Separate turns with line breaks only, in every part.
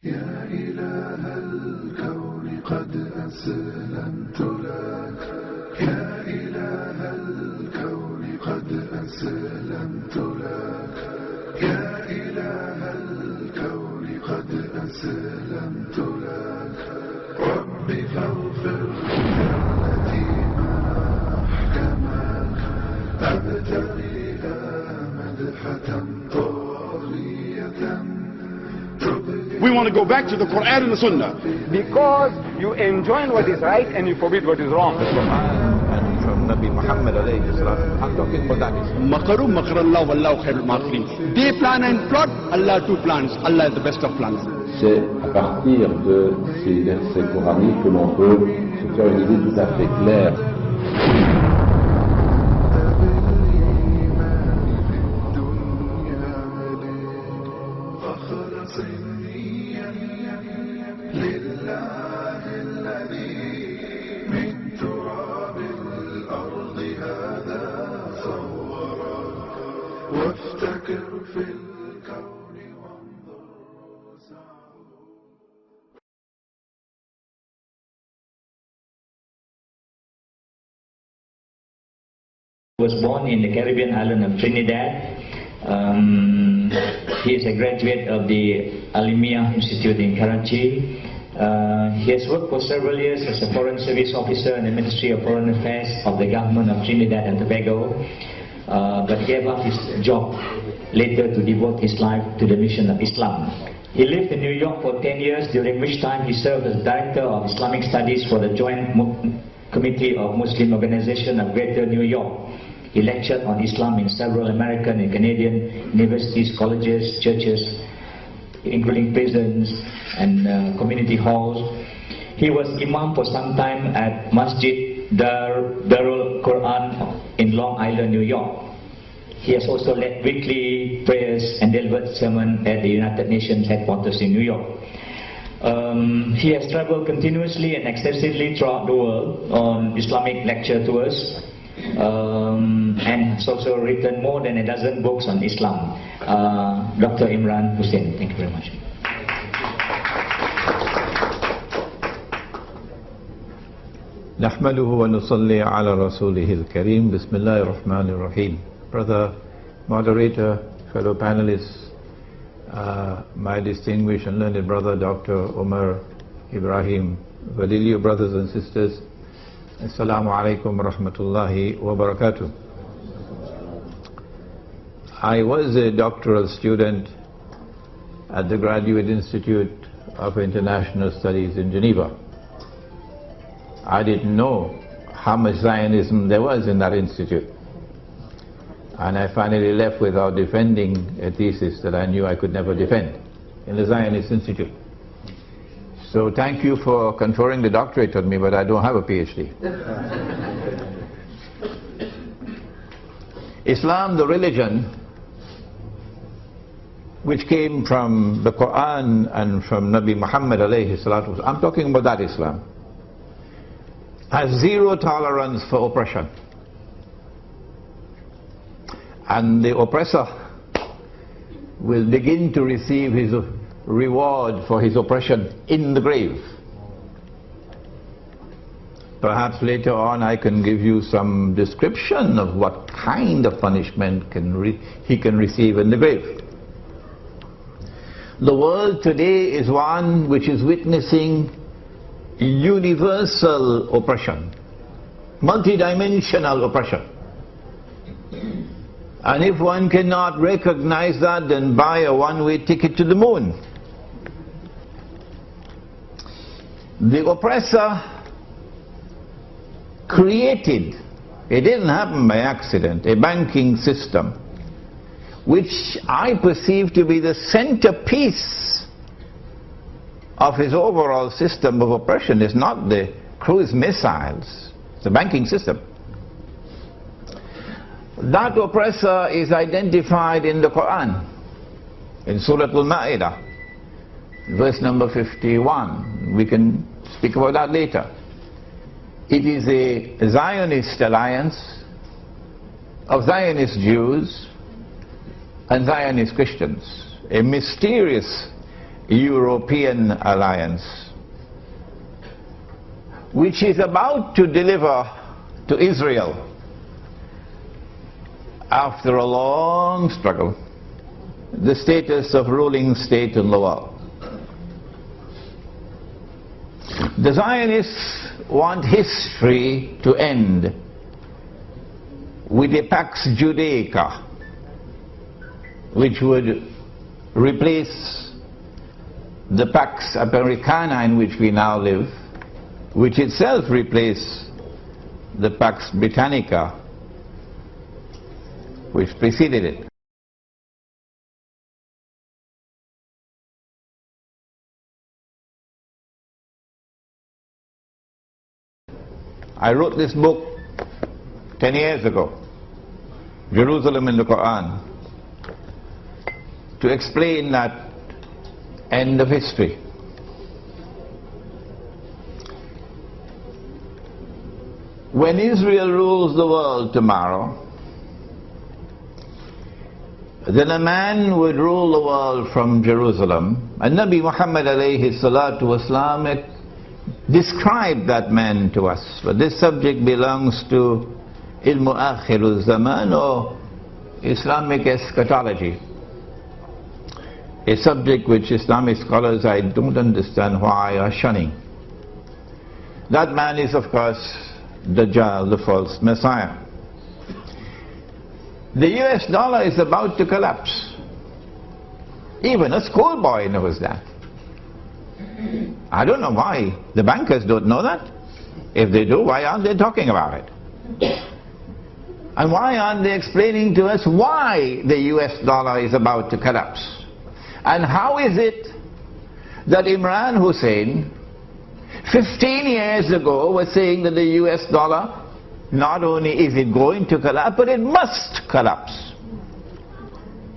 يا إله الكون قد أسلمت لك يا إله الكون قد أسلمت لك يا إله الكون قد أسلمت لك ربي فاغفر التي ما أحكمك أبتغيها مدحة طاغية.
We want to go back to the Quran and the Sunnah.
Because you enjoin what is right and you forbid what is wrong.
And from Nabi Muhammad alayhi salam, I'm talking about that Islam.
Makaru makarallah wallahu khairul makirin. They plan and plot, Allah too plans. Allah is the best of planners.
C'est à partir de ces versets coraniques que l'on peut se faire une idée tout à fait claire.
Was born in the Caribbean island of Trinidad. He is a graduate of the Alimiah Institute in Karachi. He has worked for several years as a Foreign Service Officer in the Ministry of Foreign Affairs of the government of Trinidad and Tobago, but gave up his job later to devote his life to the mission of Islam. He lived in New York for 10 years, during which time he served as Director of Islamic Studies for the Joint Committee of Muslim Organization of Greater New York. He lectured on Islam in several American and Canadian universities, colleges, churches, including prisons and community halls. He was Imam for some time at Masjid Darul Quran in Long Island, New York. He has also led weekly prayers and delivered sermon at the United Nations headquarters in New York. He has traveled continuously and extensively throughout the world on Islamic lecture tours, and has also written more than a dozen books on Islam. Dr. Imran Hussain, thank you very much.
نحمده ونصلي على رسوله الكريم. بسم الله الرحمن الرحيم. Brother moderator, fellow panelists, my distinguished and learned brother Dr. Umar Ibrahim Valilio, brothers and sisters, Assalamu alaikum wa rahmatullahi wa barakatuh. I was a doctoral student at the Graduate Institute of International Studies in Geneva. I didn't know how much Zionism there was in that institute. And I finally left without defending a thesis that I knew I could never defend in the Zionist Institute. So thank you for conferring the doctorate on me, but I don't have a PhD. Islam, the religion, which came from the Quran and from Nabi Muhammad alayhi salatu, I'm talking about that Islam, has zero tolerance for oppression. And the oppressor will begin to receive his reward for his oppression in the grave. Perhaps later on I can give you some description of what kind of punishment he can receive in the grave. The world today is one which is witnessing universal oppression, multidimensional oppression. And if one cannot recognize that, then buy a one-way ticket to the moon. The oppressor created, it didn't happen by accident, a banking system which I perceive to be the centerpiece of his overall system of oppression. Is not the cruise missiles, it's the banking system. That oppressor is identified in the Quran, in Surah Al-Ma'idah, verse number 51. We can speak about that later. It is a Zionist alliance of Zionist Jews and Zionist Christians, a mysterious European alliance, which is about to deliver to Israel, after a long struggle, the status of ruling state in the world. The Zionists want history to end with a Pax Judaica, which would replace the Pax Americana in which we now live, which itself replaced the Pax Britannica, which preceded it. I wrote this book 10 years ago, Jerusalem in the Quran, to explain that end of history. When Israel rules the world tomorrow, then a man would rule the world from Jerusalem, and Nabi Muhammad alayhi salatu wasalam described that man to us. But this subject belongs to Ilmu Akhirul Zaman, or Islamic eschatology, a subject which Islamic scholars, I don't understand why, are shunning. That man is, of course, Dajjal, the false Messiah. The US dollar is about to collapse. Even a schoolboy knows that. I don't know why the bankers don't know that. If they do, why aren't they talking about it? And why aren't they explaining to us why the US dollar is about to collapse? And how is it that Imran Hussein 15 years ago was saying that the US dollar, not only is it going to collapse, but it must collapse?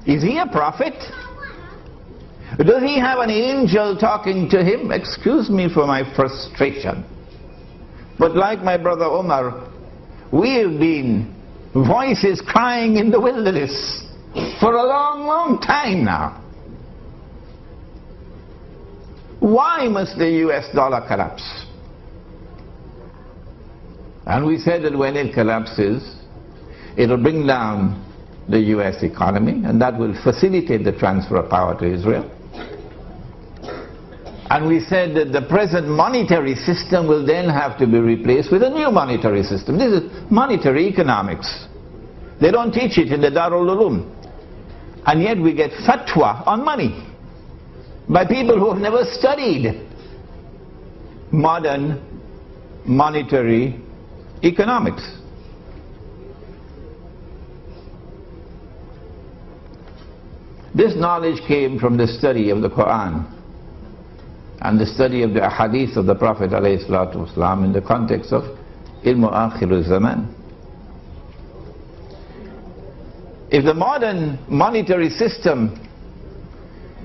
Is he a prophet? Does he have an angel talking to him? Excuse me for my frustration, but like my brother Omar, we have been voices crying in the wilderness for a long, long time now. Why must the US dollar collapse? And we said that when it collapses, it'll bring down the US economy, and that will facilitate the transfer of power to Israel. And we said that the present monetary system will then have to be replaced with a new monetary system. This is monetary economics. They don't teach it in the Darul Uloom. And yet we get fatwa on money by people who have never studied modern monetary economics. This knowledge came from the study of the Quran and the study of the ahadith of the Prophet ﷺ in the context of Ilmu Akhirul Zaman. If the modern monetary system,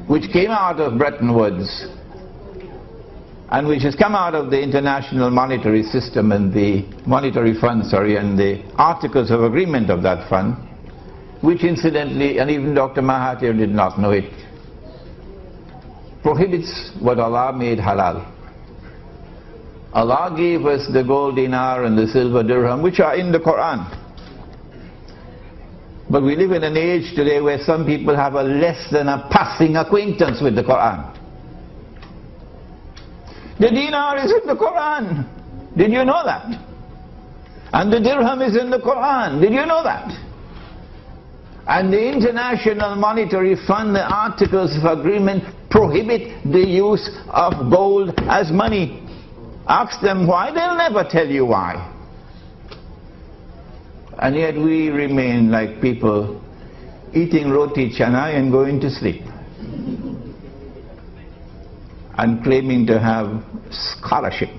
which came out of Bretton Woods and which has come out of the International Monetary System and the Monetary Fund, and the Articles of Agreement of that fund, which incidentally, and even Dr. Mahathir did not know it, prohibits what Allah made halal. Allah gave us the gold dinar and the silver dirham, which are in the Quran. But we live in an age today where some people have a less than a passing acquaintance with the Quran. The dinar is in the Quran. Did you know that? And the dirham is in the Quran. Did you know that? And the International Monetary Fund, the Articles of Agreement, prohibit the use of gold as money. Ask them why, they'll never tell you why. And yet we remain like people eating roti chana and going to sleep, and claiming to have scholarship.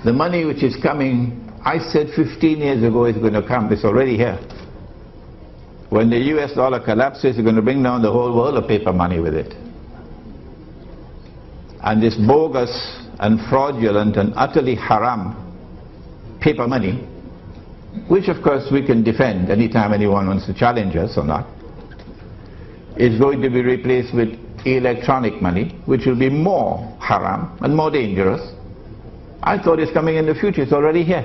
The money which is coming, I said 15 years ago is going to come, it's already here. When the US dollar collapses, it's going to bring down the whole world of paper money with it. And this bogus and fraudulent and utterly haram paper money, which of course we can defend anytime anyone wants to challenge us or not, is going to be replaced with electronic money, which will be more haram and more dangerous. I thought it's coming in the future, it's already here.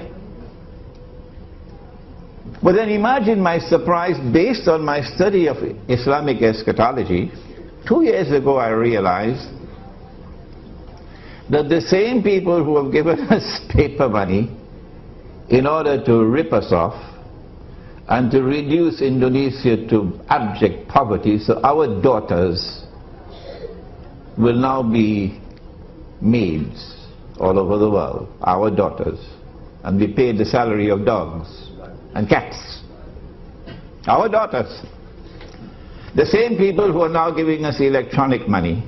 But then imagine my surprise, based on my study of Islamic eschatology. 2 years ago I realized that the same people who have given us paper money in order to rip us off and to reduce Indonesia to abject poverty, so our daughters will now be maids all over the world, our daughters, and be paid the salary of dogs and cats. Our daughters. The same people who are now giving us electronic money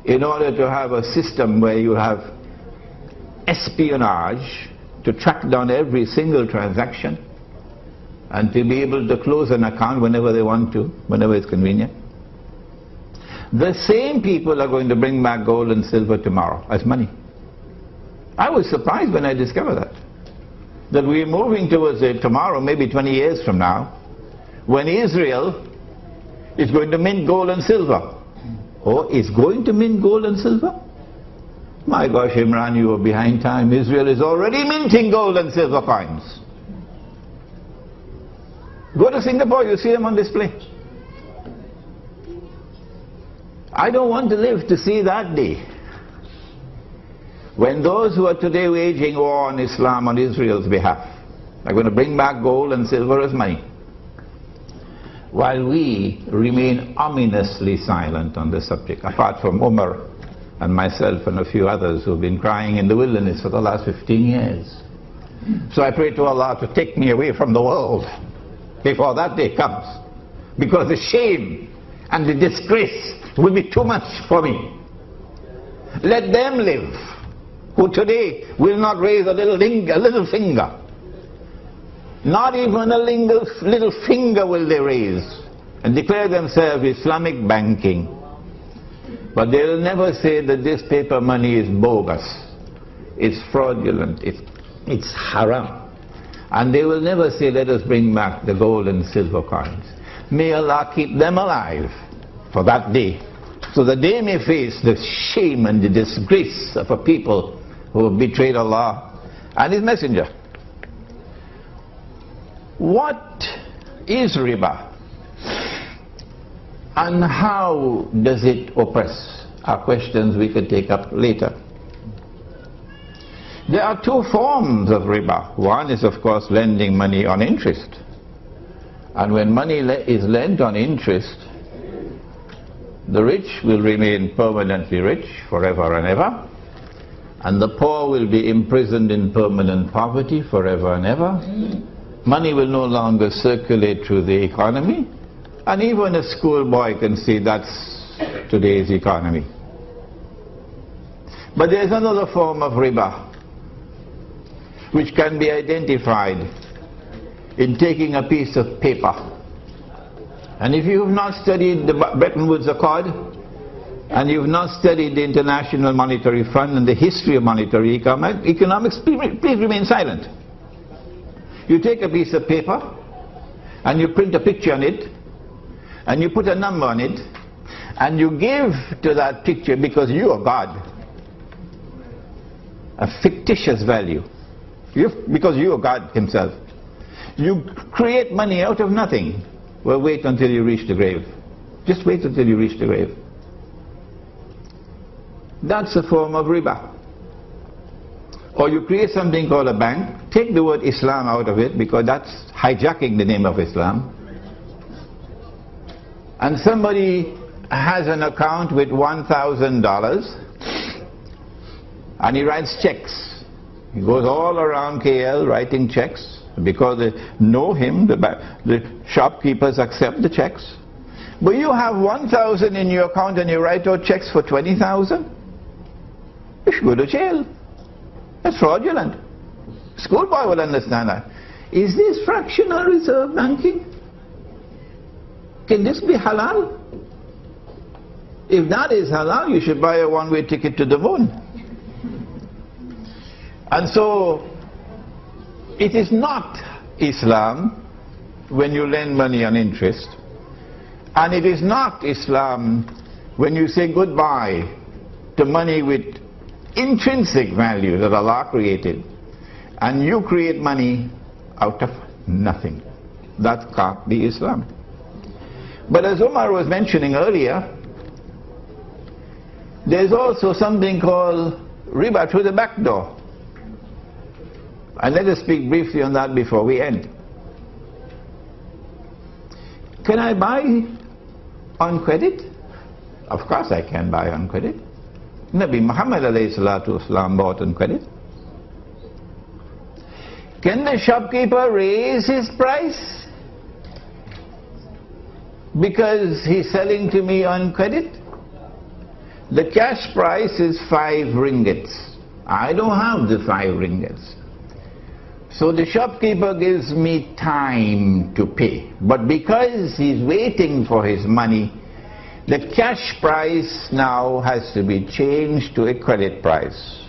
in order to have a system where you have espionage to track down every single transaction and to be able to close an account whenever they want to, whenever it's convenient. The same people are going to bring back gold and silver tomorrow as money. I was surprised when I discovered that we're moving towards tomorrow, maybe 20 years from now, when Israel is going to mint gold and silver. Oh, is going to mint gold and silver? My gosh, Imran, you are behind time. Israel is already minting gold and silver coins. Go to Singapore, you see them on display. I don't want to live to see that day when those who are today waging war on Islam on Israel's behalf are going to bring back gold and silver as money, while we remain ominously silent on this subject, apart from Umar and myself and a few others who've been crying in the wilderness for the last 15 years. So I pray to Allah to take me away from the world before that day comes, because the shame and the disgrace will be too much for me. Let them live who today will not raise a little finger. Not even a little finger will they raise and declare themselves Islamic banking. But they'll never say that this paper money is bogus, it's fraudulent, it's haram. And they will never say, let us bring back the gold and silver coins. May Allah keep them alive for that day, so that they may face the shame and the disgrace of a people who have betrayed Allah and His Messenger. What is riba? And how does it oppress? Are questions we could take up later. There are two forms of riba. One is, of course, lending money on interest. And when money is lent on interest, the rich will remain permanently rich forever and ever, and the poor will be imprisoned in permanent poverty forever and ever. Money will no longer circulate through the economy, and even a schoolboy can see that's today's economy. But there's another form of riba which can be identified in taking a piece of paper. And if you have not studied the Bretton Woods Accord, and you've not studied the International Monetary Fund and the history of monetary economics, please remain silent. You take a piece of paper and you print a picture on it and you put a number on it and you give to that picture, because you are God, a fictitious value, because you are God Himself. You create money out of nothing. Well, wait until you reach the grave. Just wait until you reach the grave. That's a form of riba. Or you create something called a bank, take the word Islam out of it, because that's hijacking the name of Islam. And somebody has an account with $1,000 and he writes checks. He goes all around KL writing checks, because they know him, the shopkeepers accept the checks. But you have 1,000 in your account and you write out checks for 20,000? You should go to jail. That's fraudulent. Schoolboy will understand that. Is this fractional reserve banking? Can this be halal? If that is halal, you should buy a one-way ticket to the moon. And so, it is not Islam when you lend money on interest. And it is not Islam when you say goodbye to money with intrinsic value that Allah created, and you create money out of nothing. That can't be Islam. But as Umar was mentioning earlier, there's also something called riba through the back door. And let us speak briefly on that before we end. Can I buy on credit? Of course I can buy on credit. Nabi Muhammad alayhi salatu wasalam bought on credit. Can the shopkeeper raise his price because he's selling to me on credit? The cash price is 5 ringgits. I don't have the 5 ringgits. So the shopkeeper gives me time to pay. But because he's waiting for his money, the cash price now has to be changed to a credit price.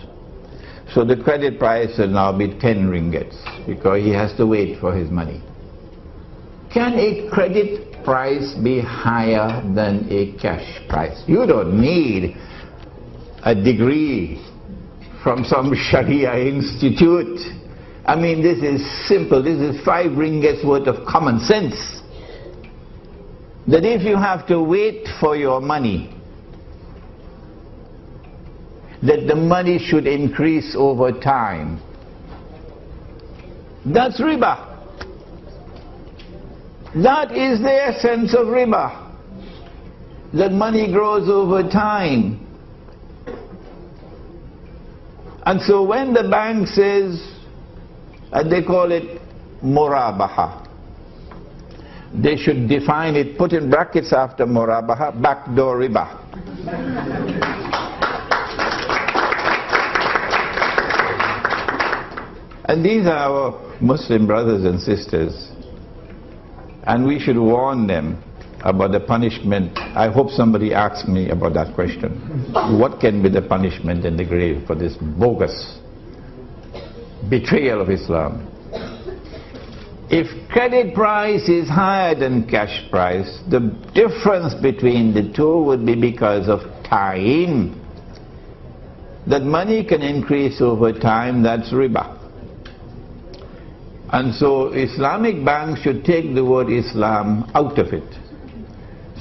So the credit price will now be 10 ringgits because he has to wait for his money. Can a credit price be higher than a cash price? You don't need a degree from some Sharia institute. I mean, this is simple. This is 5 ringgits worth of common sense. That if you have to wait for your money, that the money should increase over time. That's riba. That is the essence of riba. That money grows over time. And so when the bank says, and they call it murabaha, they should define it, put in brackets after murabaha, backdoor riba. And these are our Muslim brothers and sisters, and we should warn them about the punishment. I hope somebody asks me about that question. What can be the punishment in the grave for this bogus betrayal of Islam? If credit price is higher than cash price, the difference between the two would be because of time. That money can increase over time, that's riba. And so Islamic banks should take the word Islam out of it,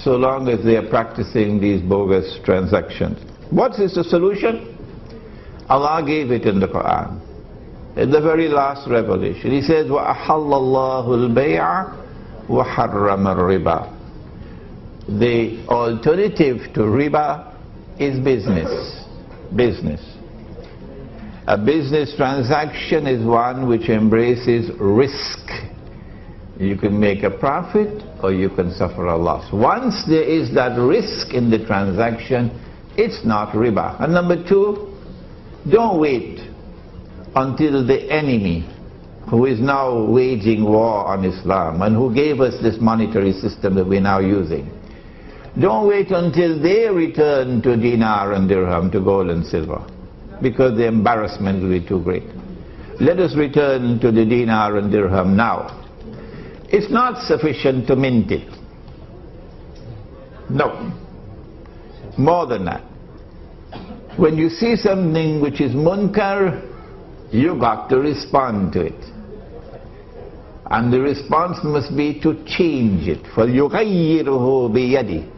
so long as they are practicing these bogus transactions. What is the solution? Allah gave it in the Quran. In the very last revelation, He says, وَأَحَلَّ اللَّهُ الْبَيْعَ وَحَرَّمَ الرِّبَى. The alternative to riba is business. Business. A business transaction is one which embraces risk. You can make a profit or you can suffer a loss. Once there is that risk in the transaction, it's not riba. And number two, don't wait until the enemy, who is now waging war on Islam and who gave us this monetary system that we're now using, don't wait until they return to dinar and dirham, to gold and silver, because the embarrassment will be too great. Let us return to the dinar and dirham now. It's not sufficient to mint it. No. More than that. When you see something which is munkar, you got to respond to it. And the response must be to change it. فَلْيُغَيِّرُهُ بِيَدِهِ.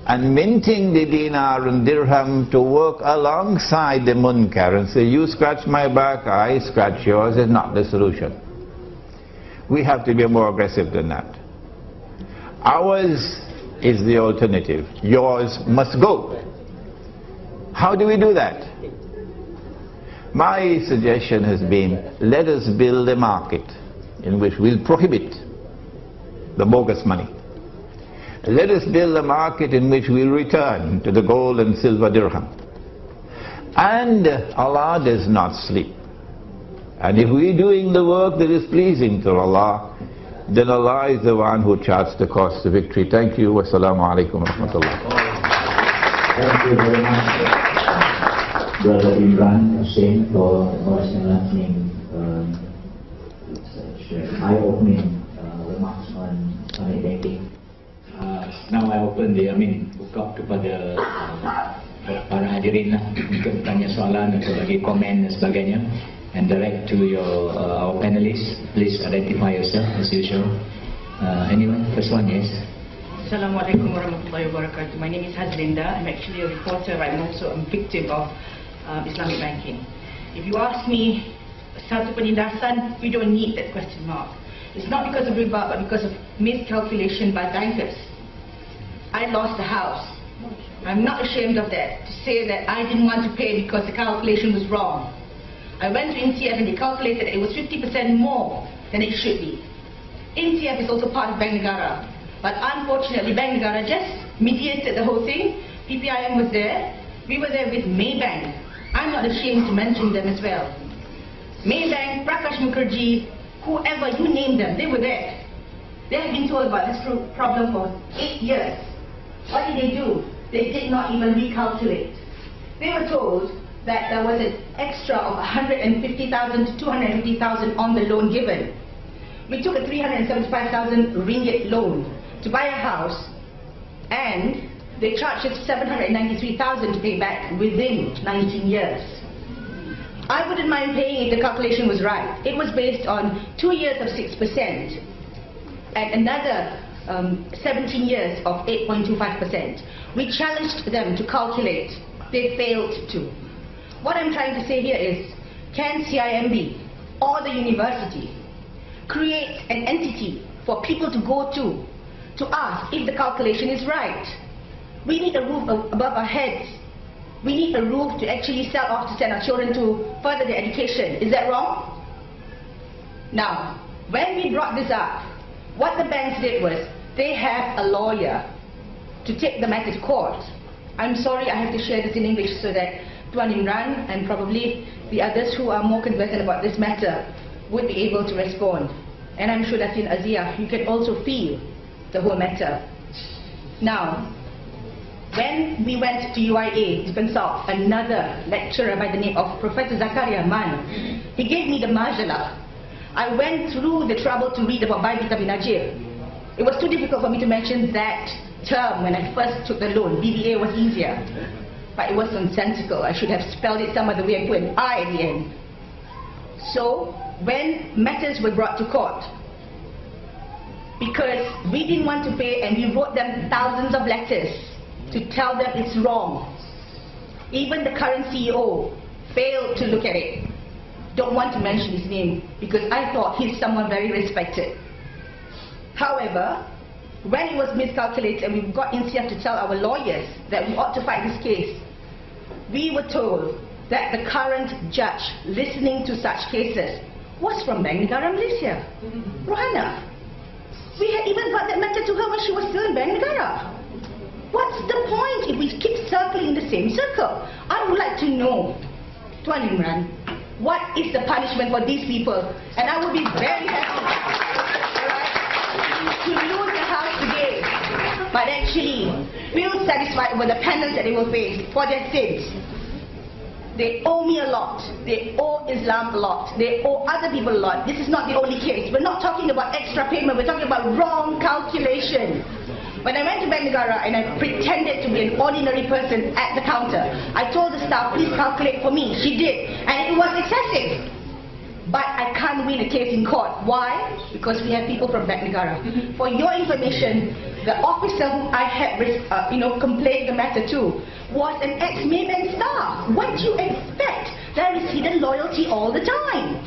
And minting the dinar and dirham to work alongside the munkar and say, you scratch my back, I scratch yours, is not the solution. We have to be more aggressive than that. Ours is the alternative. Yours must go. How do we do that? My suggestion has been, let us build a market in which we'll prohibit the bogus money. Let us build a market in which we'll return to the gold and silver dirham. And Allah does not sleep. And if we're doing the work that is pleasing to Allah, then Allah is the one who charts the course to victory. Thank you. Wassalamu alaikum wa rahmatullah.
Thank you very much, Brother Imran Hussain, for most enlightening, eye-opening remarks on banking. open the, buka kepada para hadirin lah untuk tanya soalan atau bagi komen dan sebagainya, and direct to your our panelists. Please identify yourself as usual. Anyone? First one, yes.
Assalamualaikum warahmatullahi wabarakatuh. My name is Hazlinda. I'm actually a reporter. I'm also a victim of Islamic banking. If you ask me, satu penindasan, we don't need that question mark. It's not because of riba, but because of miscalculation by bankers. I lost the house. I'm not ashamed of that, to say that I didn't want to pay because the calculation was wrong. I went to NCF and they calculated it was 50% more than it should be. NCF is also part of Bank Negara, but unfortunately Bank Negara just mediated the whole thing. PPIM was there. We were there with Maybank. I'm not ashamed to mention them as well. Maybank, Prakash Mukherjee, whoever you name them, they were there. They have been told about this problem for 8 years. What did they do? They did not even recalculate. They were told that there was an extra of 150,000 to 250,000 on the loan given. We took a 375,000 ringgit loan to buy a house, and they charged us 793,000 to pay back within 19 years. I wouldn't mind paying if the calculation was right. It was based on 2 years of 6% and another 17 years of 8.25%. We challenged them to calculate. They failed to. What I'm trying to say here is, can CIMB or the university create an entity for people to go to ask if the calculation is right? We need a roof above our heads. We need a roof to actually sell off to send our children to further their education. Is that wrong? Now, when we brought this up, what the banks did was, they have a lawyer to take the matter to court. I'm sorry I have to share this in English so that Tuan Imran and probably the others who are more conversant about this matter would be able to respond. And I'm sure that in Azia, you can also feel the whole matter. Now, when we went to UIA to consult another lecturer by the name of Professor Zakaria Man, he gave me the majalah. I went through the trouble to read about Baibi Tabi Najir. It was too difficult for me to mention that term when I first took the loan. BBA was easier, but it was nonsensical. I should have spelled it some other way and put an I at the end. So, when matters were brought to court, because we didn't want to pay and we wrote them thousands of letters to tell them it's wrong. Even the current CEO failed to look at it. Don't want to mention his name because I thought he's someone very respected. However, when it was miscalculated and we got NCF to tell our lawyers that we ought to fight this case, we were told that the current judge listening to such cases was from Bank Negara Malaysia, Rohana. We had even got that matter to her when she was still in Bank Negara. What's the point if we keep circling the same circle? I would like to know, Tuan Imran, what is the punishment for these people? And I would be very happy to lose the house today, but actually feel satisfied with the penance that they will face for their sins. They owe me a lot. They owe Islam a lot. They owe other people a lot. This is not the only case. We're not talking about extra payment. We're talking about wrong calculation. When I went to Bank Negara and I pretended to be an ordinary person at the counter, I told the staff, please calculate for me. She did. And it was excessive. But I can't win a case in court. Why? Because we have people from Bank Negara. For your information, the officer who I had complained the matter to was an ex-Maybank staff. What do you expect? There is hidden loyalty all the time.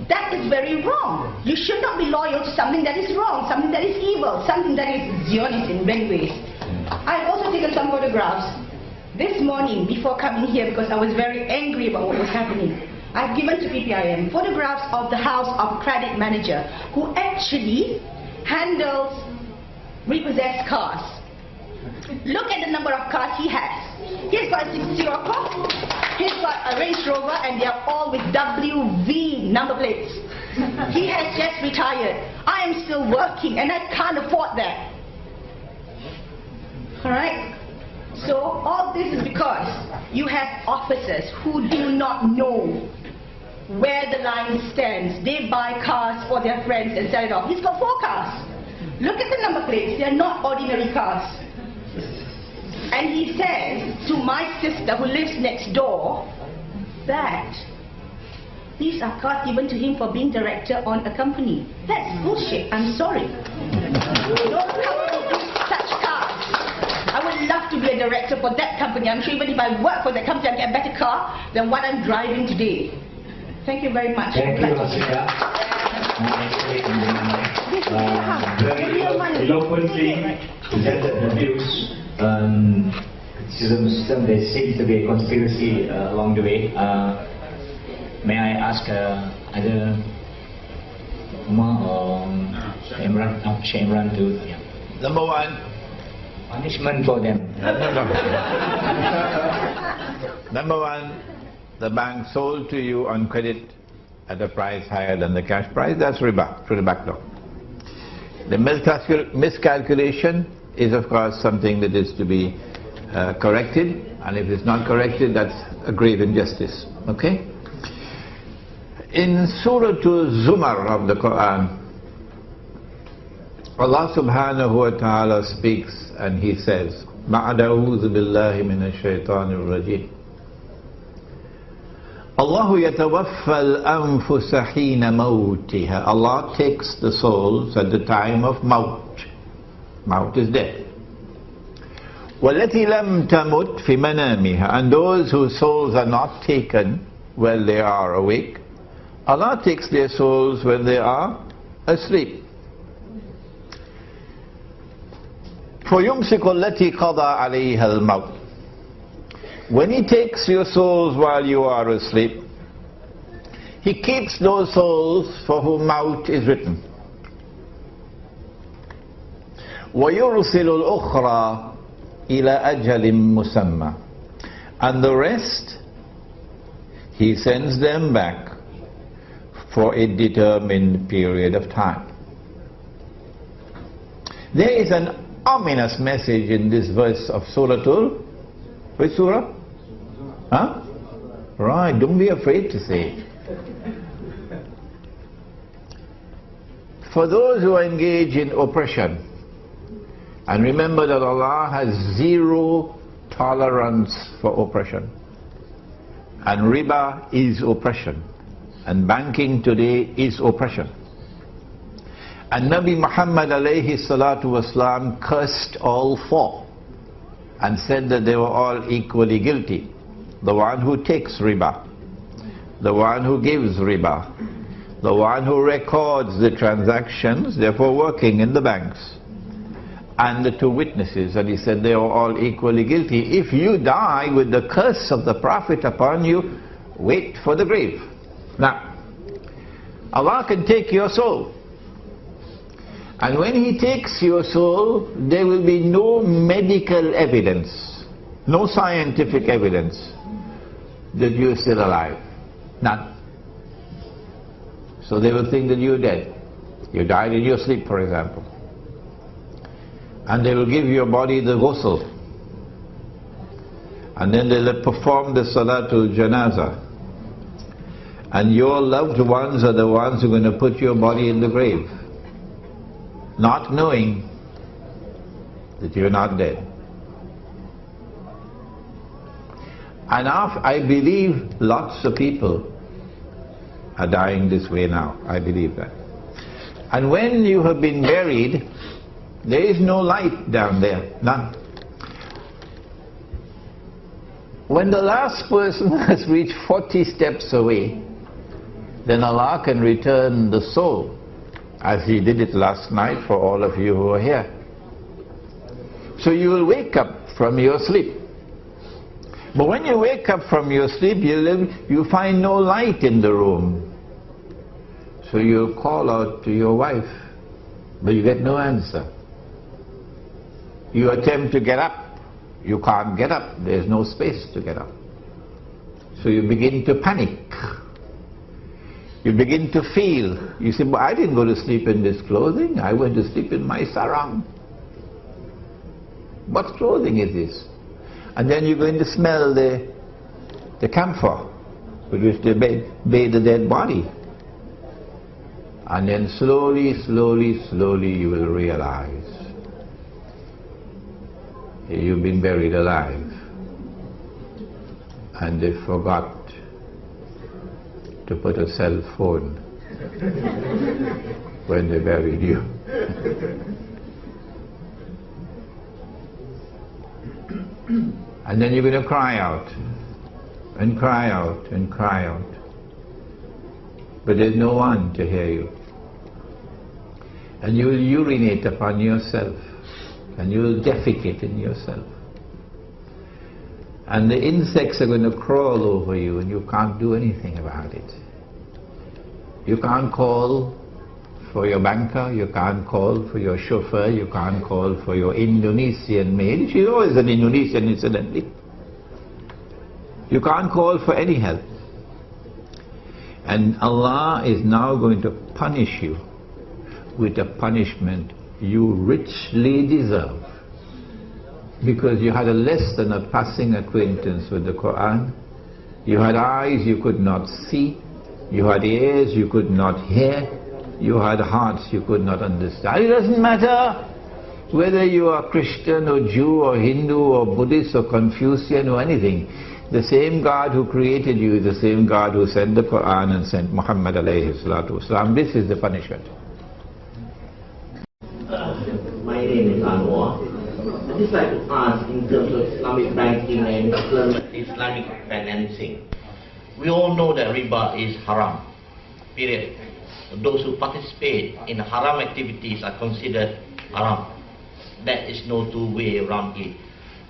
That is very wrong. You should not be loyal to something that is wrong, something that is evil, something that is Zionist in many ways. I've also taken some photographs this morning before coming here because I was very angry about what was happening. I've given to PPIM photographs of the house of credit manager who actually handles repossessed cars. Look at the number of cars he has. He's got a 60 Rocker, he's got a Range Rover, and they are all with WV number plates. He has just retired. I am still working and I can't afford that. Alright? So all this is because you have officers who do not know where the line stands. They buy cars for their friends and sell it off. He's got 4 cars. Look at the number plates, they are not ordinary cars. And he says to my sister who lives next door that these are cars given to him for being director on a company. That's bullshit, I'm sorry. No company gives such cars. I would love to be a director for that company. I'm sure even if I work for that company, I'll get a better car than what I'm driving today. Thank you very much.
Thank you, Asika. Very eloquently presented her views. Criticism system, there seems to be a conspiracy along the way. May I ask either Umar or Imran to... Yeah.
Number one.
Punishment for them.
Number one, the bank sold to you on credit at a price higher than the cash price. That's riba, through the back door. The miscalculation is of course something that is to be corrected, and if it's not corrected, that's a grave injustice. Okay? In Surah Zumar of the Quran, Allah subhanahu wa ta'ala speaks and he says, بَعْدَ أَعُوذُ بِاللَّهِ مِنَ الشَّيْطَانِ الرَّجِيمِ Allah yatawaffa al-anfusa hina mawtiha. Allah takes the souls at the time of maut. Maut is death. وَالَّتِي لَمْ تَمُتْ فِي مَنَامِهَا. And those whose souls are not taken while they are awake, Allah takes their souls when they are asleep. فَيُمْسِكُ الَّتِي قَضَى عَلَيْهَا الْمَوْتِ. When He takes your souls while you are asleep, He keeps those souls for whom maut is written. وَيُرْسِلُ الْأُخْرَى إِلَى أَجَلٍ مُسَمَّى. And the rest, He sends them back for a determined period of time. There is an ominous message in this verse of Surah which surah? Huh? Right, don't be afraid to say it. For those who engage in oppression, and remember that Allah has zero tolerance for oppression, and riba is oppression, and banking today is oppression. And Nabi Muhammad alayhi salatu wasalam cursed all four and said that they were all equally guilty. The one who takes riba, the one who gives riba, the one who records the transactions, therefore working in the banks, and the two witnesses. And he said they were all equally guilty. If you die with the curse of the Prophet upon you, wait for the grave. Now, Allah can take your soul. And when He takes your soul, there will be no medical evidence, no scientific evidence that you're still alive. None. So they will think that you're dead. You died in your sleep, for example. And they will give your body the ghusl. And then they'll perform the salatul janazah. And your loved ones are the ones who are going to put your body in the grave, not knowing that you're not dead. And I believe lots of people are dying this way now. I believe that. And when you have been buried, there is no light down there, none. When the last person has reached 40 steps away, then Allah can return the soul, as He did it last night for all of you who are here. So you will wake up from your sleep. But when you wake up from your sleep, you find no light in the room. So you call out to your wife, but you get no answer. You attempt to get up. You can't get up. There's no space to get up. So you begin to panic. You begin to feel. You say, but I didn't go to sleep in this clothing. I went to sleep in my sarong. What clothing is this? And then you're going to smell the camphor with which they bathe the dead body. And then slowly, slowly, slowly you will realize you've been buried alive. And they forgot to put a cell phone when they buried you. And then you're going to cry out and cry out and cry out. But there's no one to hear you. And you will urinate upon yourself, and you will defecate in yourself. And the insects are going to crawl over you, and you can't do anything about it. You can't call for your banker, you can't call for your chauffeur, you can't call for your Indonesian maid. She's always an Indonesian, incidentally. You can't call for any help. And Allah is now going to punish you with a punishment you richly deserve, because you had a less than a passing acquaintance with the Quran. You had eyes you could not see, you had ears you could not hear, you had hearts you could not understand. It doesn't matter whether you are Christian or Jew or Hindu or Buddhist or Confucian or anything. The same God who created you is the same God who sent the Quran and sent Muhammad alayhi salatu wasalam. This is the punishment.
My name is Anwar. I'd just like to ask, in terms of Islamic banking and Islamic financing, we all know that riba is haram, period. Those who participate in haram activities are considered haram. There is no two way around it.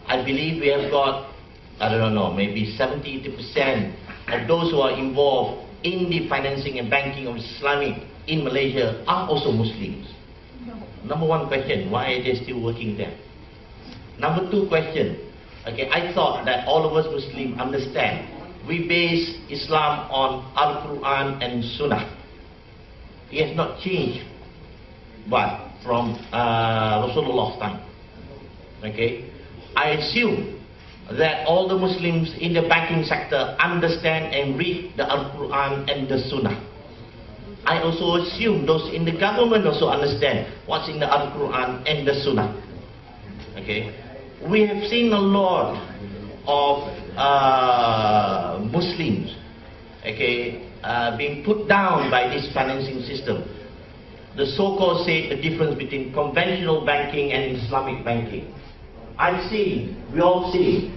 I believe we have got, I don't know, maybe 70-80% of those who are involved in the financing and banking of Islamic in Malaysia are also Muslims. Number one question, why are they still working there? Number two question, okay, I thought that all of us Muslims understand we base Islam on Al-Quran and Sunnah. It has not changed, but from Rasulullah's time. Okay, I assume that all the Muslims in the banking sector understand and read the Al-Quran and the Sunnah. I also assume those in the government also understand what's in the Al-Quran and the Sunnah. Okay, we have seen a lot of Muslims, okay, being put down by this financing system. The so-called say the difference between conventional banking and Islamic banking. We all see,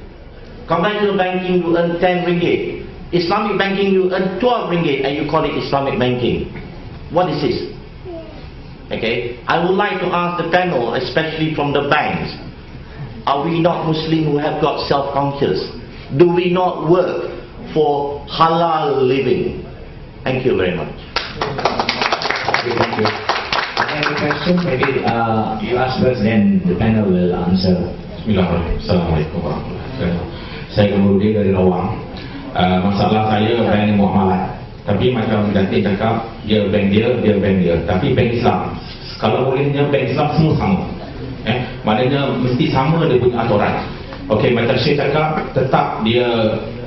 conventional banking you earn 10 ringgit. Islamic banking you earn 12 ringgit and you call it Islamic banking. What is this? Okay, I would like to ask the panel, especially from the banks, are we not Muslim who have got self-conscious? Do we not work for halal living? Thank you very much.
Thank you. Any question? Maybe you ask first, then the panel will answer.
Bismillahirrahmanirrahim. Assalamualaikum warahmatullahi wabarakatuh. Saya Kemudi dari Lawang. Masalah saya bank muamalat. Tapi macam Datin cakap, dia bank dia. Tapi bank Islam, kalau bolehnya bank Islam semua sama. Maknanya mesti sama dia punya aturan. Okey, macam saya cakap, tetap dia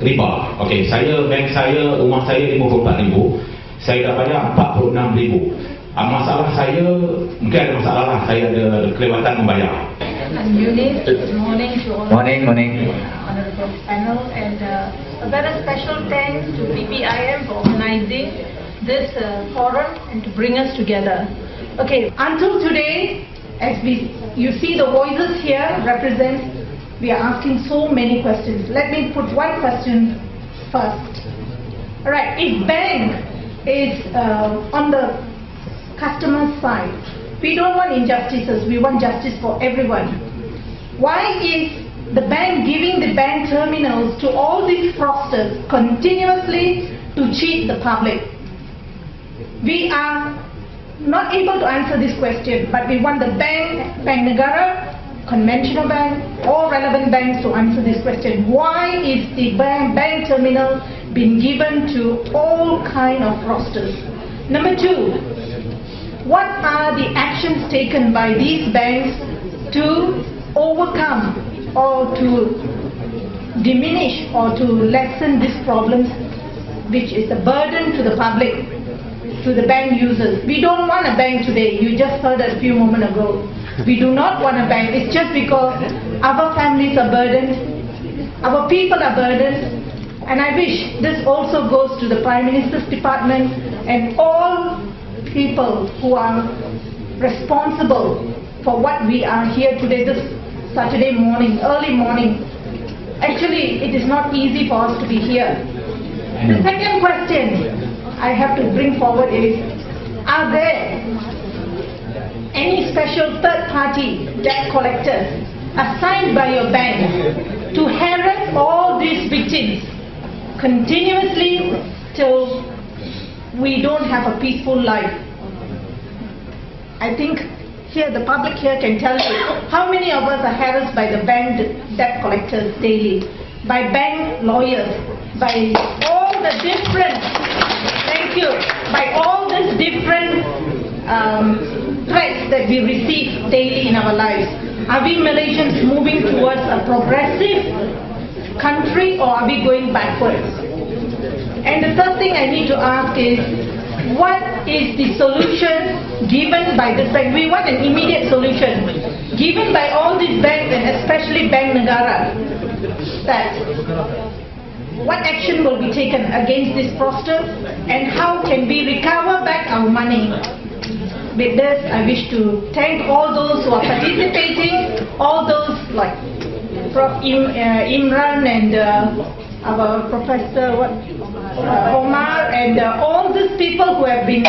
riba. Okey, bank saya, rumah saya 54,000. Saya dah bayar 46,000. Masalah saya, mungkin ada masalah lah, saya ada kelewatan membayar.
I'm Eunice. Good morning to all.
Morning.
Honorable panel, and a very special thanks to PPIM for organizing this forum and to bring us together. Okay, until today, as you see the voices here represent, we are asking so many questions. Let me put one question first. Alright, if bank is on the customer's side, we don't want injustices, we want justice for everyone. Why is the bank giving the bank terminals to all these fraudsters continuously to cheat the public? We are not able to answer this question, but we want the Bank Negara, conventional bank, all relevant banks to answer this question. Why is the bank terminal being given to all kind of fraudsters? Number two, what are the actions taken by these banks to overcome or to diminish or to lessen these problems, which is a burden to the public? to the bank users. We don't want a bank today. You just heard a few moments ago. We do not want a bank. It's just because our families are burdened, our people are burdened, and I wish this also goes to the Prime Minister's department and all people who are responsible for what we are here today, this Saturday morning, early morning. Actually, it is not easy for us to be here. The second question I have to bring forward is, are there any special third-party debt collectors assigned by your bank to harass all these victims continuously till we don't have a peaceful life? I think here, the public here can tell you how many of us are harassed by the bank debt collectors daily, by bank lawyers, by all the different, thank you, by all these different threats that we receive daily in our lives. Are we Malaysians moving towards a progressive country, or are we going backwards? And the third thing I need to ask is, what is the solution given by this bank? We want an immediate solution given by all these banks, and especially Bank Negara, that what action will be taken against this fraudsters and how can we recover back our money? With this, I wish to thank all those who are participating, all those like Prof. Imran and our Professor Omar, and all these people who have been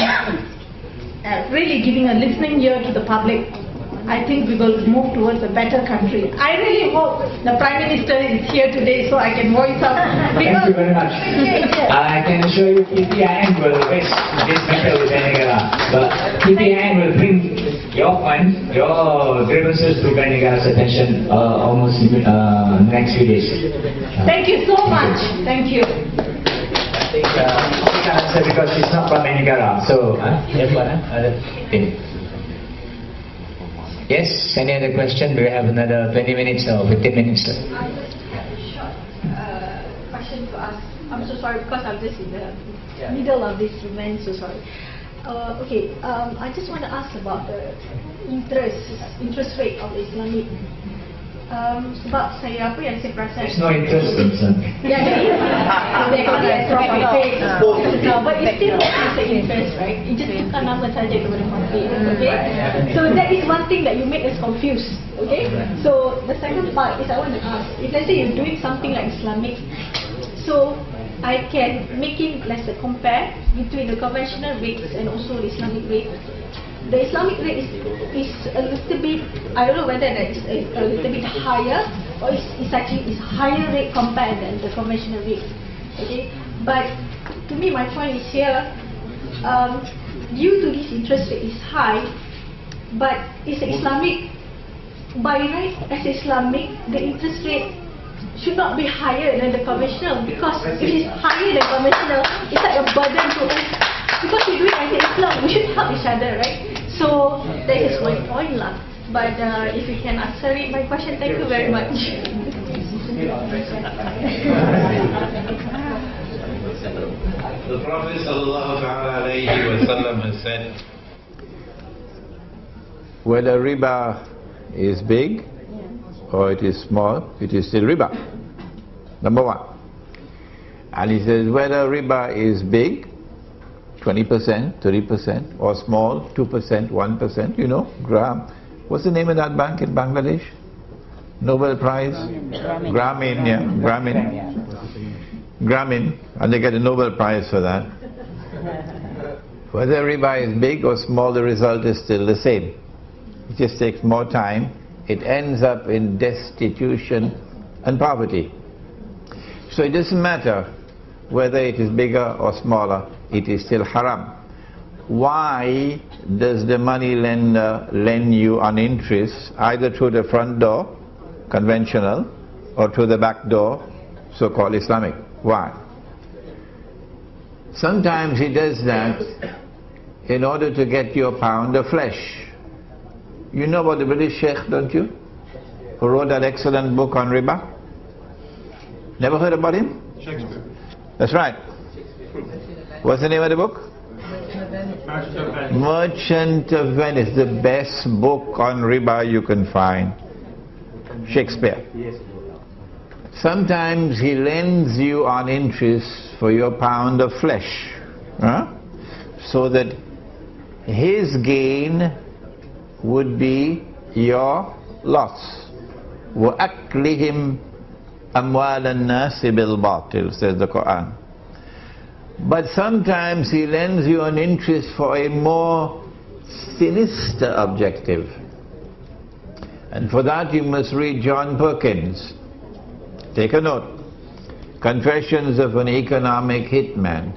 really giving a listening ear to the public. I think we will move towards a better country. I really hope the Prime Minister is here today so I can voice out.
Thank you very much. I can assure you PPIM will raise this matter with Bank Negara, but PPIM will bring your fund, your grievances to Bank Negara's attention almost in next few days.
Thank you so much. Thank you.
I think I can't answer because it's not from Bank Negara. So, yes, what? Yes, any other question? We have another 20 minutes or 15 minutes left.
Short question to ask. I'm so sorry because I'm just in the middle of this event, so sorry. Okay, I just want to ask about the interest rate of the Islamic. Sebab saya yang saya perasan.
There's no interest, concern.
Yeah, there is. They call it profit. But it still is an interest, right? It just bukan nama saja kepada profit. Okay. So that is one thing that you make us confused. Okay. So the second part is I want to ask, if let's say you're doing something like Islamic, so I can making let's say compare between the conventional rates and also the Islamic rate. The Islamic rate is a little bit, I don't know whether that is a little bit higher or it's actually higher rate compared than the conventional rate. Okay, but to me my point is here, due to this interest rate is high, but it's Islamic, by right as Islamic, the interest rate should not be higher than the conventional, because if it's higher than conventional, it's like a burden to us. Because we do it as Islam, we should help each other, right? So that is my point lah. But if you can answer it, my question, thank you very much.
The Prophet ﷺ has said,
whether riba is big or it is small, it is still riba. Number one. And he says whether riba is big, 20%, 30%, or small, 2%, 1%, you know, gram. What's the name of that bank in Bangladesh? Nobel Prize? Grameen, yeah, Grameen, and they get a Nobel Prize for that. Whether riba is big or small, the result is still the same. It just takes more time. It ends up in destitution and poverty. So it doesn't matter whether it is bigger or smaller, it is still haram. Why does the money lender lend you on interest either through the front door, conventional, or through the back door, so-called Islamic? Why? Sometimes he does that in order to get you a pound of flesh. You know about the British Sheikh, don't you? Who wrote that excellent book on riba? Never heard about him?
Shakespeare.
That's right. What's the name of the book? Merchant of Venice, the best book on riba you can find. Shakespeare. Sometimes he lends you on interest for your pound of flesh, so that his gain would be your loss. وَأَكْلِهِمْ أَمْوَالَ النَّاسِ بِالْبَاطِلِ, says the Quran. But sometimes he lends you an interest for a more sinister objective. And for that you must read John Perkins. Take a note. Confessions of an Economic Hitman.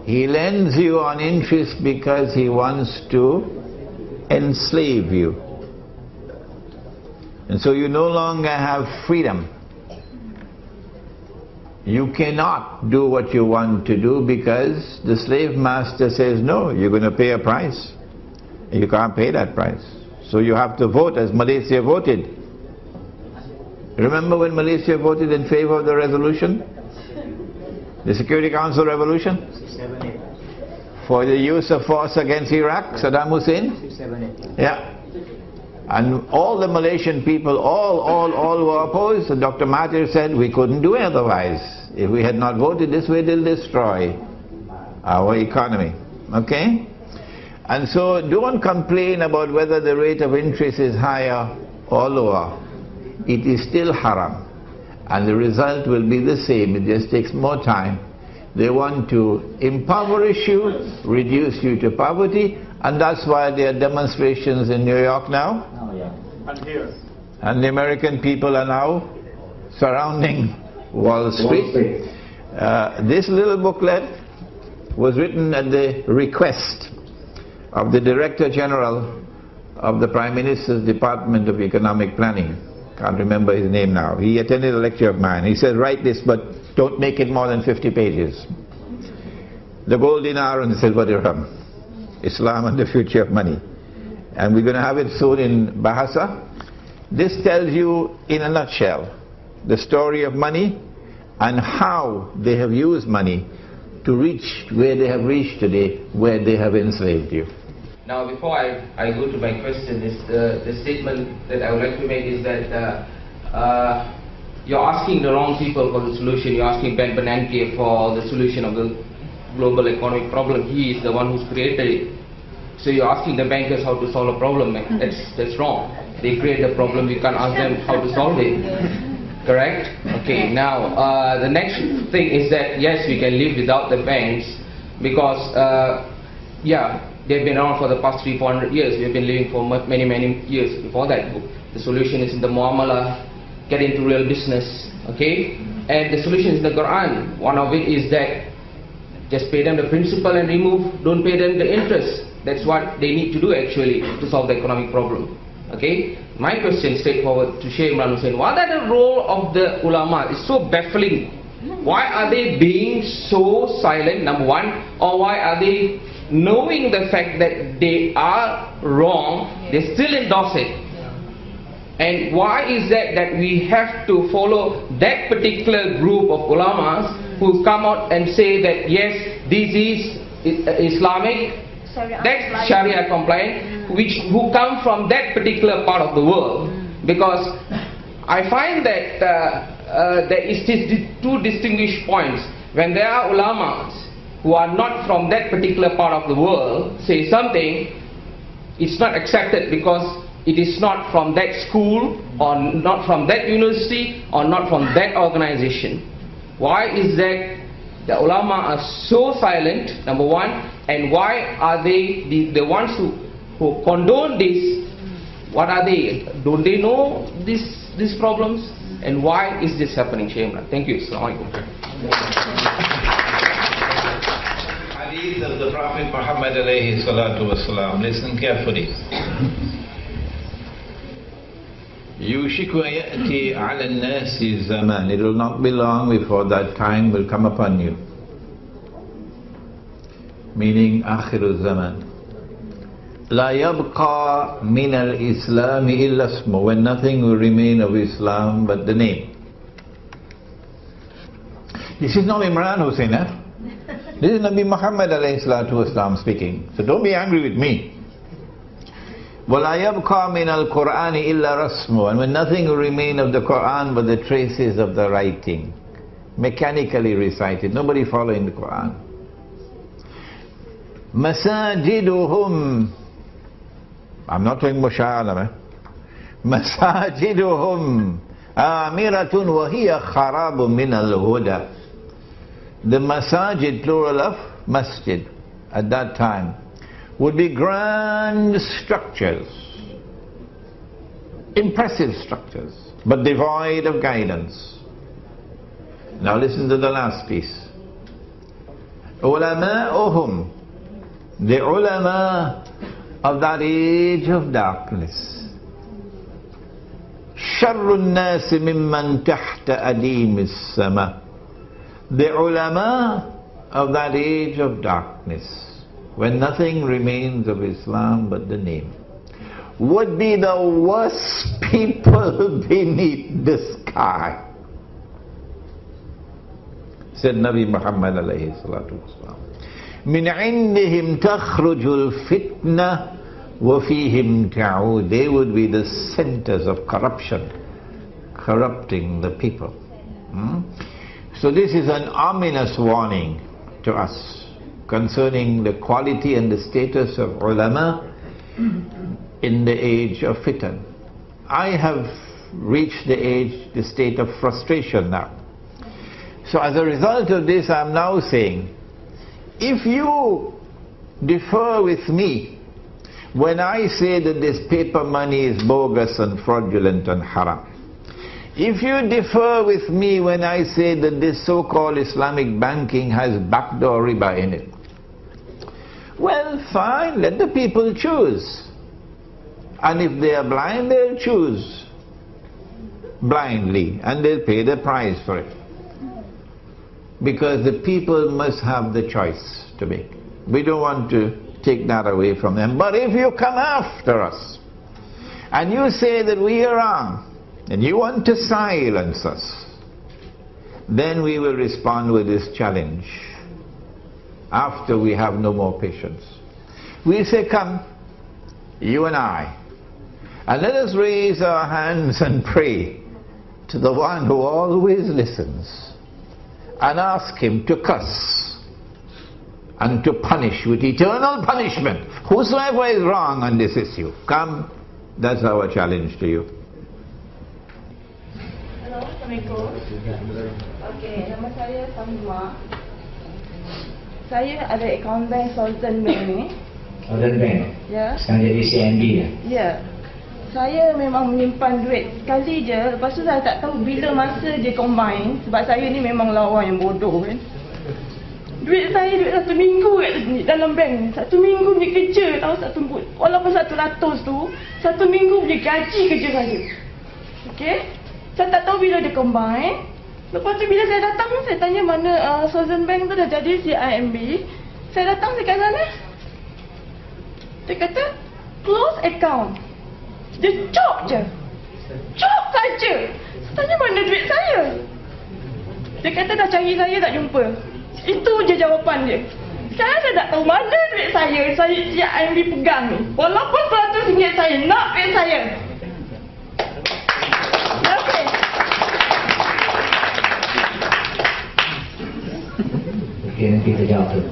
He lends you on interest because he wants to enslave you. And so you no longer have freedom. You cannot do what you want to do because the slave master says, no, you're going to pay a price. You can't pay that price. So you have to vote as Malaysia voted. Remember when Malaysia voted in favor of the resolution? The Security Council resolution? For the use of force against Iraq, Saddam Hussein? Yeah. And all the Malaysian people, all were opposed. So Dr. Mahathir said we couldn't do otherwise. If we had not voted this way, they'll destroy our economy. Okay? And so don't complain about whether the rate of interest is higher or lower. It is still haram. And the result will be the same. It just takes more time. They want to impoverish you, reduce you to poverty, and that's why there are demonstrations in New York now.
And here.
And the American people are now surrounding Wall Street. This little booklet was written at the request of the Director General of the Prime Minister's Department of Economic Planning. Can't remember his name now. He attended a lecture of mine. He said, write this, but don't make it more than 50 pages. The gold dinar and the silver dirham. Islam and the future of money. And we're going to have it soon in Bahasa. This tells you in a nutshell the story of money and how they have used money to reach where they have reached today, where they have enslaved you.
Now before I go to my question, the statement that I would like to make is that you're asking the wrong people for the solution. You're asking Ben Bernanke for the solution of the global economic problem. He is the one who's created it. So you're asking the bankers how to solve a problem. That's wrong. They create the problem, we can't ask them how to solve it. Correct? Okay, now the next thing is that yes, we can live without the banks because yeah, they've been around for the past 300-400 years. We've been living for many years before that. The solution is in the muamalah, get into real business, okay? And the solution is in the Quran. One of it is that just pay them the principal and don't pay them the interest. That's what they need to do actually to solve the economic problem. Okay? My question straightforward to Sheikh Imran Hussain, what are the role of the ulama? It's so baffling. Why are they being so silent, number one? Or why are they knowing the fact that they are wrong, they still endorse it? And why is that we have to follow that particular group of ulamas who come out and say that yes, this is Islamic, that's Sharia compliant, who come from that particular part of the world? Because I find that there is two distinguished points. When there are ulamas who are not from that particular part of the world say something, it's not accepted because it is not from that school or not from that university or not from that organization. Why is that the ulama are so silent, number one, and why are they the ones who condone this? What are they? Don't they know these problems? And why is this happening, Sheikh Imran? Thank you. Assalamu alaikum.
Hadith of the Prophet Muhammad alayhi salatu wasalam. Listen carefully.
Yushiku ya'ti 'ala an-nasi zaman. It will not be long before that time will come upon you. Meaning akhiru zaman. La yabqa min al-Islam illa ismu. When nothing will remain of Islam but the name. This is not Imran Hussain, This is Nabi Muhammad alayhi salatu wasalam speaking. So don't be angry with me. وَلَا يَبْقَى مِنَ الْقُرْآنِ إِلَّا رَسْمُ. And when nothing will remain of the Quran but the traces of the writing, mechanically recited, nobody following the Quran. مَسَاجِدُهُمْ. I'm not talking about Shah Alam. مَسَاجِدُهُمْ آمِرَةٌ وَهِيَ خَرَابٌ مِنَ الْهُدَى. The masajid, plural of masjid, at that time, would be grand structures, impressive structures, but devoid of guidance. Now listen to the last piece. Ulama'uhum, the ulama of that age of darkness. Sharrun nasi mimman tahta adim as-sama. The ulama of that age of darkness, when nothing remains of Islam but the name, would be the worst people beneath the sky. Said Nabi Muhammad alayhi salatu wasalam. Min indihim takhrujul fitna wa fihim ta'ud. They would be the centers of corruption, corrupting the people. So this is an ominous warning to us concerning the quality and the status of ulama in the age of fitan. I have reached the state of frustration now. So as a result of this, I am now saying, if you differ with me when I say that this paper money is bogus and fraudulent and haram, if you differ with me when I say that this so-called Islamic banking has backdoor riba in it, well, fine, let the people choose. And if they are blind, they'll choose blindly and they'll pay the price for it. Because the people must have the choice to make. We don't want to take that away from them. But if you come after us and you say that we are wrong, and you want to silence us, then we will respond with this challenge after we have no more patience. We'll say, come, you and I, and let us raise our hands and pray to the one who always listens and ask him to curse and to punish with eternal punishment whosoever is wrong on this issue. Come, that's our challenge to you.
Assalamualaikum. Okey, nama saya Samima. Saya ada akaun bank Sultan Bank ni.
Sultan Bank?
Ya.
Sekarang jadi CNB ya?
Ya. Saya memang menyimpan duit sekali je. Lepas tu saya tak tahu bila masa je combine. Sebab saya ni memang lawan yang bodoh kan. Duit saya, duit 1 minggu kat dalam bank ni. 1 minggu punya kerja tahu, walaupun 100 tu, 1 minggu punya gaji kerja saya. Okey? Saya tak tahu bila dia combine. Lepas tu bila saya datang, saya tanya mana Southern Bank tu dah jadi CIMB. Saya datang dekat sana. Dia kata, close account. Dia cop je. Cop saja. Saya tanya mana duit saya. Dia kata dah cari saya tak jumpa. Itu je jawapan dia. Sekarang saya tak tahu mana duit saya CIMB pegang ni. Walaupun RM100 saya nak duit saya.
Okey, nanti kita jawab tu.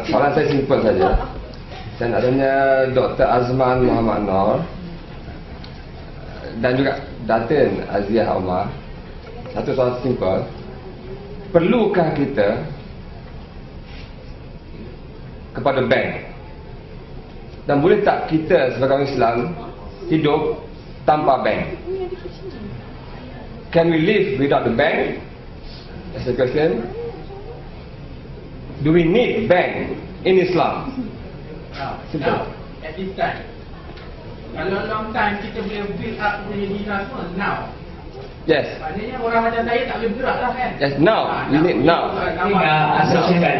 Soalan saya simple saja. Saya nak tanya Dr. Azman Muhammad Noor dan juga Datin Aziah Omar. Satu soalan simple. Perlukah kita kepada bank? Dan boleh tak kita sebagai orang Islam hidup tanpa bank? Can we live without the bank? That's the question. Do we need bank in Islam?
Now, at this time, kalau long time kita boleh build up punya diri semua, now.
Yes.
Maknanya orang macam saya tak boleh gerak lah kan?
Yes, now. We need now.
Asaskan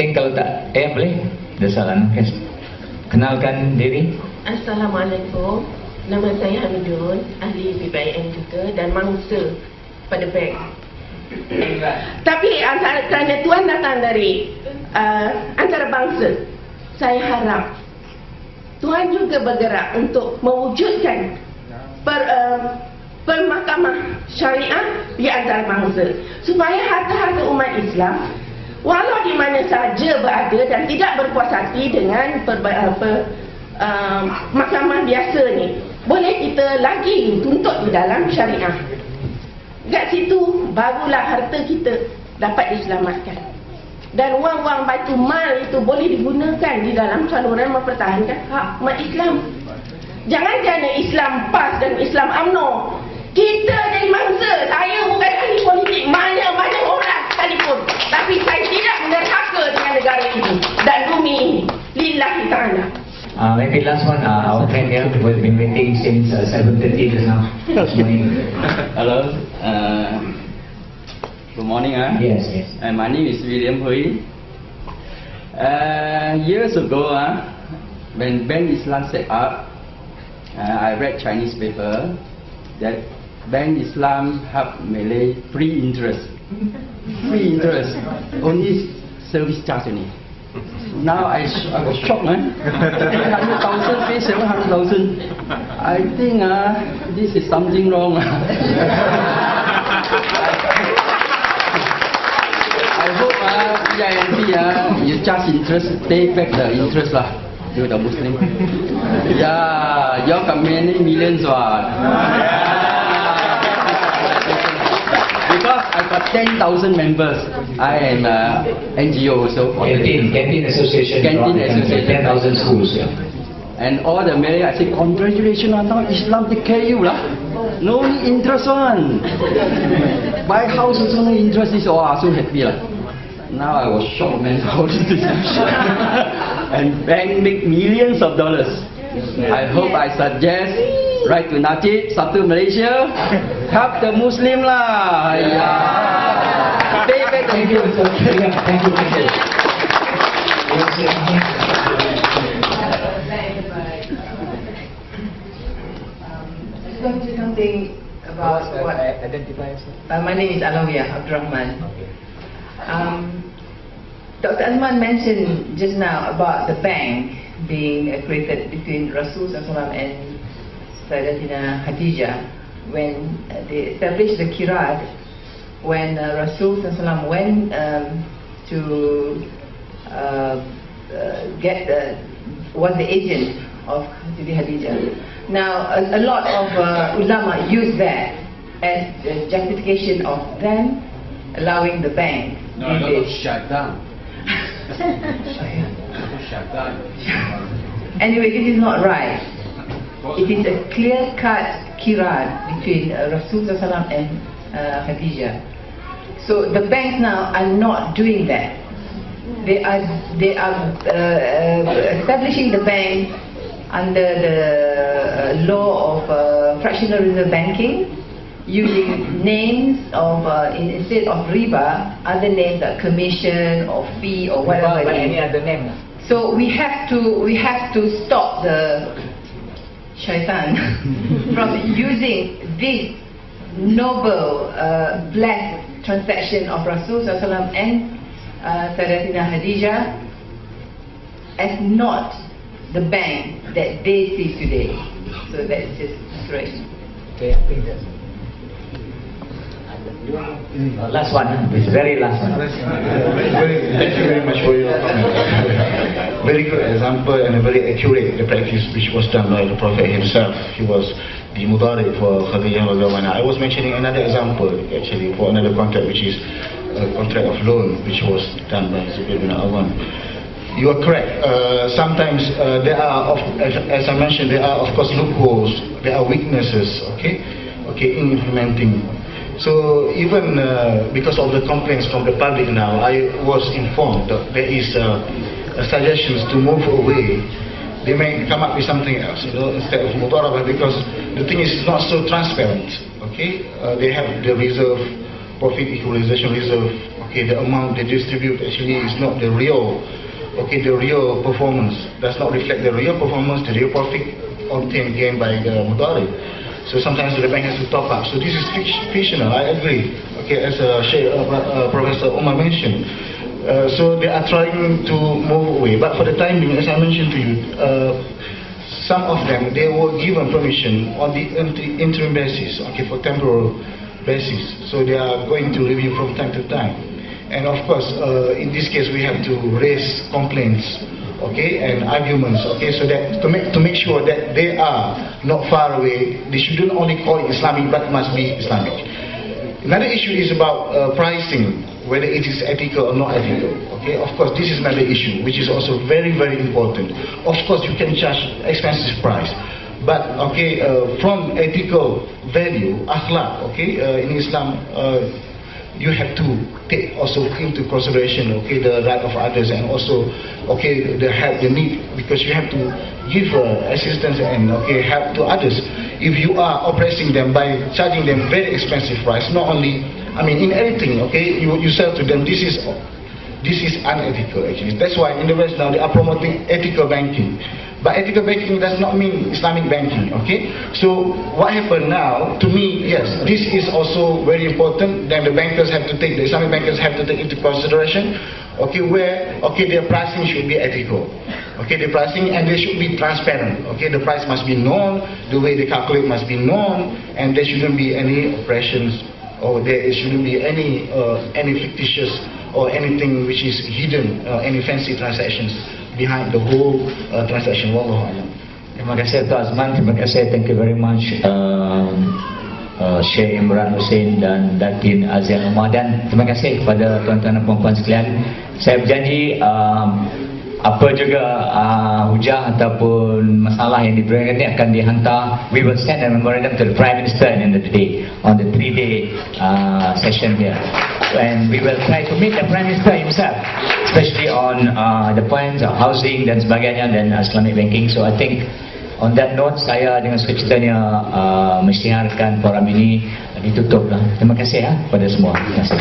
think kalau tak, boleh? Ada soalan? Kenalkan diri.
Assalamualaikum. Nama saya Hamidun, ahli BBIM juga dan mangsa pada bank. Tapi kerana Tuan datang dari antarabangsa, saya harap Tuan juga bergerak untuk mewujudkan permahkamah syariah di antarabangsa, supaya harta-harta umat Islam walau di mana saja berada dan tidak berpuas hati dengan mahkamah biasa ni, boleh kita lagi tuntut di dalam syariah. Kat situ barulah harta kita dapat diselamatkan, dan wang-wang Baitul Mal itu boleh digunakan di dalam saluran mempertahankan hak umat Islam. Jangan kerana Islam PAS dan Islam UMNO kita jadi mangsa. Saya bukan ahli politik, mana-mana orang sekalipun, tapi saya tidak menerhaka dengan negara ini dan bumi ini. Lillahi ta'ala.
Maybe last one, our friend here who has been waiting since 7:30 just now.
Hello. Good morning.
Yes.
My name is William Hui. Years ago, when Bank Islam set up, I read Chinese paper that Bank Islam help Malay free interest. Free interest. Only service charge only. Now I was shocked, 800,000 pay 700,000. I think this is something wrong. I hope PINC you charge interest, pay back the interest lah to the Muslim. Yeah, you got many millions Because I got 10,000 members. I am NGO also.
Canteen Association. 10,000 schools. Yeah.
And all the Malay, I say, congratulations, now Islam take care of you lah. No interest one. Buy house also no interest. Is so happy lah. Now I was shocked, man. How is this? And bank make millions of dollars. I hope I suggest write to Najib, Satu Malaysia, help the Muslim lah. Yeah. Pay back the interest.
Thank you.
Going to something about what identify yourself. My name is Alawiyah Abdurrahman. Dr. Azman mentioned just now about the bank being created between Rasul SAW and Sayyidatina Khadijah when they established the Kirat, when Rasul SAW went to was the agent of Siti Khadijah. Now a lot of ulama use that as the justification of them allowing the bank.
No, shut down.
Anyway, this is not right. It is a clear-cut kirat between Rasul SAW and Khadijah. So the banks now are not doing that. They are establishing the bank under the law of fractional reserve banking, using names of instead of riba, other names like commission or fee or whatever.
Any other name?
So we have to stop the shaitan from using this noble blessed transaction of Rasul SAW and Sayyidatina Khadijah as not the bank that they see today. So that's just correction.
Okay, I think that's
last one, this very last one.
Thank you very much for your comment. Very good example and a very accurate the practice which was done by the Prophet himself. He was the Mudari for Khadijah. I was mentioning another example actually for another contract, which is a contract of loan which was done by Zubair bin Awam. You are correct. Sometimes there are, as I mentioned, there are of course loopholes, there are weaknesses, in implementing. So even because of the complaints from the public now, I was informed that there is suggestions to move away. They may come up with something else, instead of mudarabah, because the thing is not so transparent. They have the reserve, profit equalization reserve. The amount they distribute actually is not the real. The real performance does not reflect the real performance, the real profit obtained gained by the Mudari. So sometimes the bank has to top up. So this is fictional, I agree. Okay, as Professor Omar mentioned. So they are trying to move away. But for the time being, as I mentioned to you, some of them, they were given permission on the interim basis, okay, for temporal basis. So they are going to review from time to time. And of course, in this case, we have to raise complaints, okay, and arguments, okay, so that to make sure that they are not far away. They shouldn't only call it Islamic, but it must be Islamic. Another issue is about pricing, whether it is ethical or not ethical. Okay, of course, this is another issue which is also very, very important. Of course, you can charge expensive price, but okay, from ethical value, akhlaq, okay, in Islam, you have to take also into consideration, okay, the right of others, and also, okay, the help, the need, because you have to give assistance and okay, help to others. If you are oppressing them by charging them very expensive price, not only, I mean, in anything, okay, you sell to them, this is unethical actually. That's why in the West now they are promoting ethical banking. But ethical banking does not mean Islamic banking, okay? So what happened now, to me, yes, this is also very important. Then the Islamic bankers have to take into consideration, okay, where, okay, their pricing should be ethical. Okay, the pricing, and they should be transparent. Okay, the price must be known, the way they calculate must be known, and there shouldn't be any oppressions, or there shouldn't be any fictitious or anything which is hidden, any fancy transactions behind the whole transaction. Wallahu a'lam.
Terima kasih Tuan Azman, terima kasih, thank you very much Syekh Imran Hussein dan Datin Azian Umar, dan terima kasih kepada tuan-tuan dan puan-puan sekalian. Saya berjanji apa juga hujah ataupun masalah yang diberikan ini akan dihantar. We will send a memorandum to the Prime Minister at the end of the day on the 3-day session here, and we will try to meet the Prime Minister himself, especially on the points of housing dan sebagainya dan Islamic banking. So I think on that note, saya dengan sukacitanya mensyiarkan forum ini ditutuplah. Terima kasih kepada semua. Terima kasih.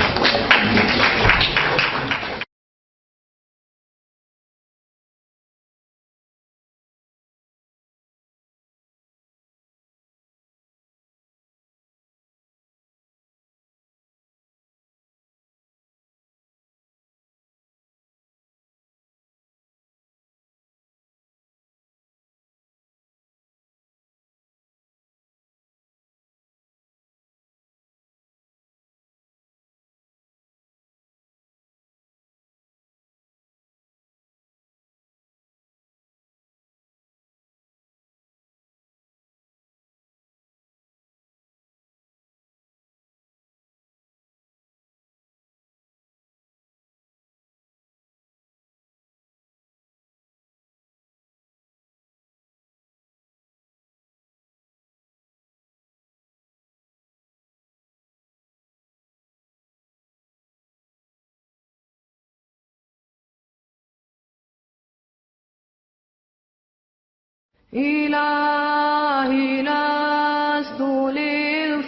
إلهي لست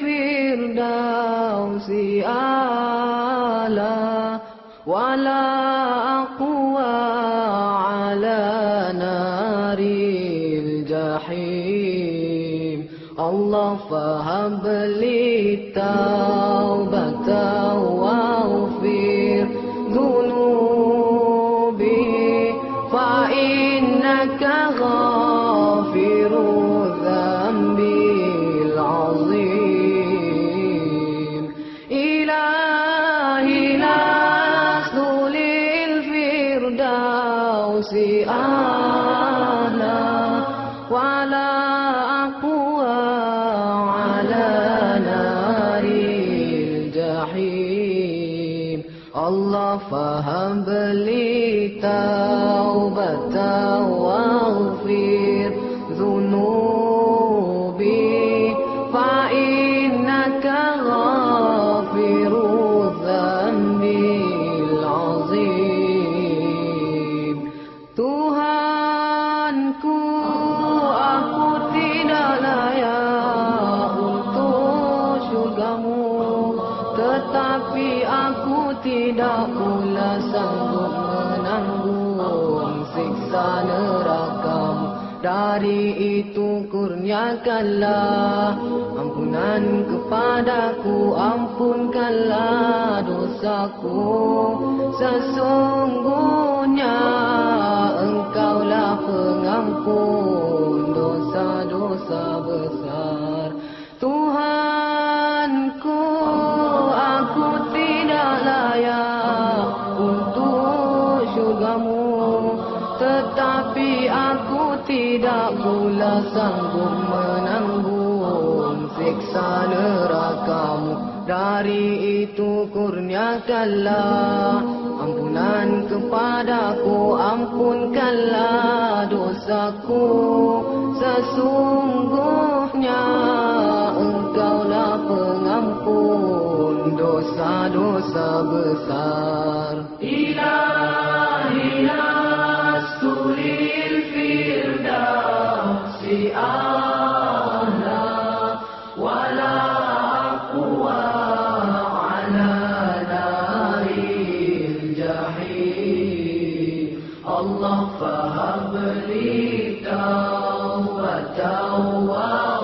للفردوس أعلى ولا أقوى على نار الجحيم الله فهب لي التوبة واغفر ذنوبي فإنك غافر الذنب العظيم إلهي لست للفردوس أعلى ولا أقوى على نار الجحيم الله فهب لي توبة واغفر ذنوبي فإنك غافر الذنب العظيم Tuhanku, aku tidak layak untuk syurgamu, tetapi aku tidak pula sanggup dari itu kurniakanlah ampunan kepadaku, ampunkanlah dosaku. Sesungguhnya Engkaulah pengampun dosa-dosa besar. Tuhanku, aku tidak layak untuk syurgamu, tetapi aku tidak pula sanggup menanggung siksa nerakamu. Dari itu kurniakanlah ampunan kepadaku, ampunkanlah dosaku. Sesungguhnya Engkaulah pengampun dosa-dosa besar. Ilahi nasturil firdausi a'la wala aqwa ala naril jahim. Allah fahabli tawbatan wa